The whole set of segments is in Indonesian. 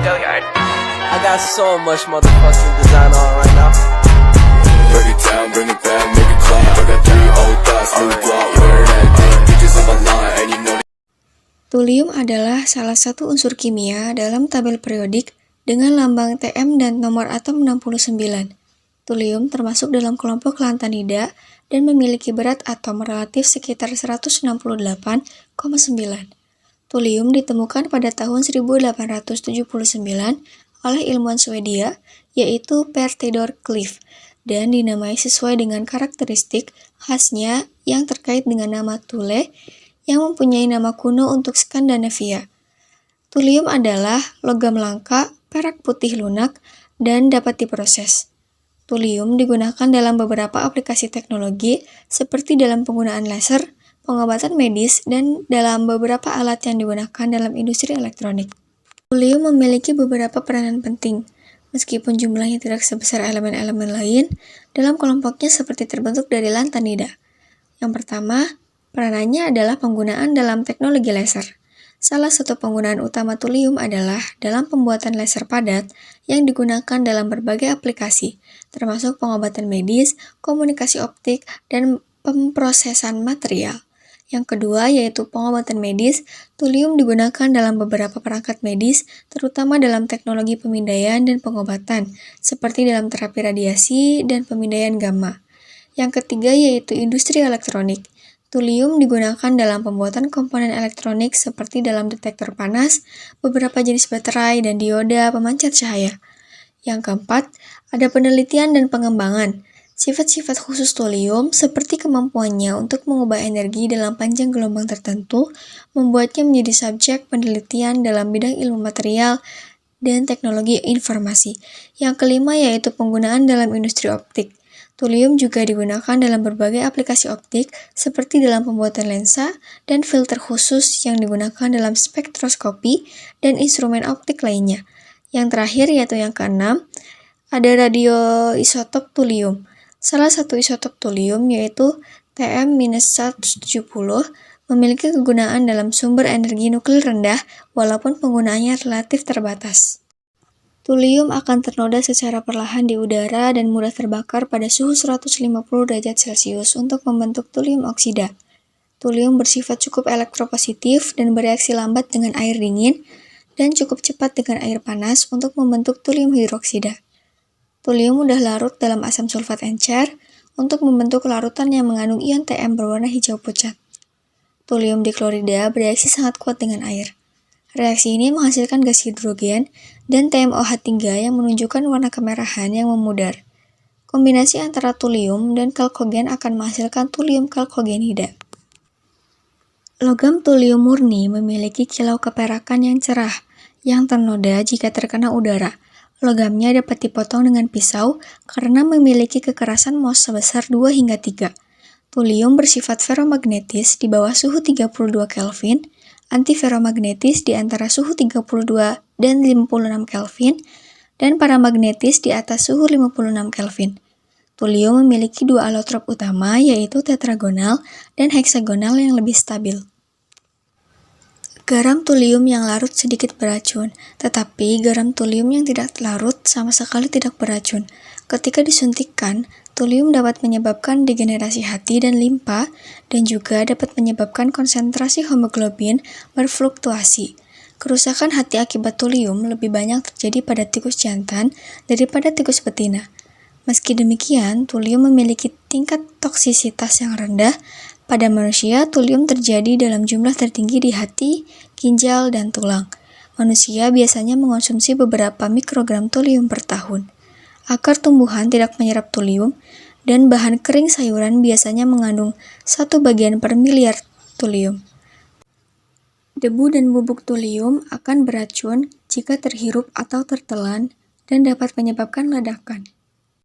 I got so much motherfucking design on right now. Break it down, bring it back, make it clap. I got 3 old thoughts, new guap, wear that thing. Bitches on my line, and you know. Thulium adalah salah satu unsur kimia dalam tabel periodik dengan lambang Tm dan nomor atom 69. Thulium termasuk dalam kelompok lantanida dan memiliki berat atom relatif sekitar 168,9. Thulium ditemukan pada tahun 1879 oleh ilmuwan Swedia, yaitu Per Theodor Klif, dan dinamai sesuai dengan karakteristik khasnya yang terkait dengan nama Thule, yang mempunyai nama kuno untuk Skandinavia. Thulium adalah logam langka, perak putih lunak, dan dapat diproses. Thulium digunakan dalam beberapa aplikasi teknologi, seperti dalam penggunaan laser, pengobatan medis, dan dalam beberapa alat yang digunakan dalam industri elektronik. Thulium memiliki beberapa peranan penting, meskipun jumlahnya tidak sebesar elemen-elemen lain, dalam kelompoknya seperti terbentuk dari lantanida. Yang pertama, peranannya adalah penggunaan dalam teknologi laser. Salah satu penggunaan utama thulium adalah dalam pembuatan laser padat yang digunakan dalam berbagai aplikasi, termasuk pengobatan medis, komunikasi optik, dan pemprosesan material. Yang kedua yaitu pengobatan medis. Thulium digunakan dalam beberapa perangkat medis, terutama dalam teknologi pemindaian dan pengobatan, seperti dalam terapi radiasi dan pemindaian gamma. Yang ketiga yaitu industri elektronik. Thulium digunakan dalam pembuatan komponen elektronik seperti dalam detektor panas, beberapa jenis baterai, dan dioda pemancar cahaya. Yang keempat, ada penelitian dan pengembangan. Sifat-sifat khusus thulium seperti kemampuannya untuk mengubah energi dalam panjang gelombang tertentu membuatnya menjadi subjek penelitian dalam bidang ilmu material dan teknologi informasi. Yang kelima yaitu penggunaan dalam industri optik. Thulium juga digunakan dalam berbagai aplikasi optik seperti dalam pembuatan lensa dan filter khusus yang digunakan dalam spektroskopi dan instrumen optik lainnya. Yang terakhir yaitu yang keenam, ada radioisotop thulium. Salah satu isotop thulium yaitu Tm-170 memiliki kegunaan dalam sumber energi nuklir rendah walaupun penggunaannya relatif terbatas. Thulium akan ternoda secara perlahan di udara dan mudah terbakar pada suhu 150 derajat Celcius untuk membentuk thulium oksida. Thulium bersifat cukup elektropositif dan bereaksi lambat dengan air dingin dan cukup cepat dengan air panas untuk membentuk thulium hidroksida. Thulium mudah larut dalam asam sulfat encer untuk membentuk larutan yang mengandung ion Tm berwarna hijau pucat. Thulium diklorida bereaksi sangat kuat dengan air. Reaksi ini menghasilkan gas hidrogen dan TMOH3 yang menunjukkan warna kemerahan yang memudar. Kombinasi antara thulium dan kalkogen akan menghasilkan thulium kalkogenida. Logam thulium murni memiliki kilau keperakan yang cerah, yang ternoda jika terkena udara. Logamnya dapat dipotong dengan pisau karena memiliki kekerasan Mohs sebesar 2 hingga 3. Thulium bersifat ferromagnetis di bawah suhu 32 Kelvin, antiferromagnetis di antara suhu 32 dan 56 Kelvin, dan paramagnetis di atas suhu 56 Kelvin. Thulium memiliki 2 alotrop utama yaitu tetragonal dan heksagonal yang lebih stabil. Garam thulium yang larut sedikit beracun, tetapi garam thulium yang tidak larut sama sekali tidak beracun. Ketika disuntikkan, thulium dapat menyebabkan degenerasi hati dan limpa, dan juga dapat menyebabkan konsentrasi hemoglobin berfluktuasi. Kerusakan hati akibat thulium lebih banyak terjadi pada tikus jantan daripada tikus betina. Meski demikian, thulium memiliki tingkat toksisitas yang rendah. Pada manusia, thulium terjadi dalam jumlah tertinggi di hati, ginjal, dan tulang. Manusia biasanya mengonsumsi beberapa mikrogram thulium per tahun. Akar tumbuhan tidak menyerap thulium, dan bahan kering sayuran biasanya mengandung 1 bagian per miliar thulium. Debu dan bubuk thulium akan beracun jika terhirup atau tertelan dan dapat menyebabkan ledakan.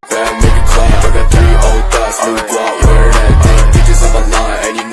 Make it clap, I got 3 old thoughts, new guap, wear that thing. Bitches on my line, and you know.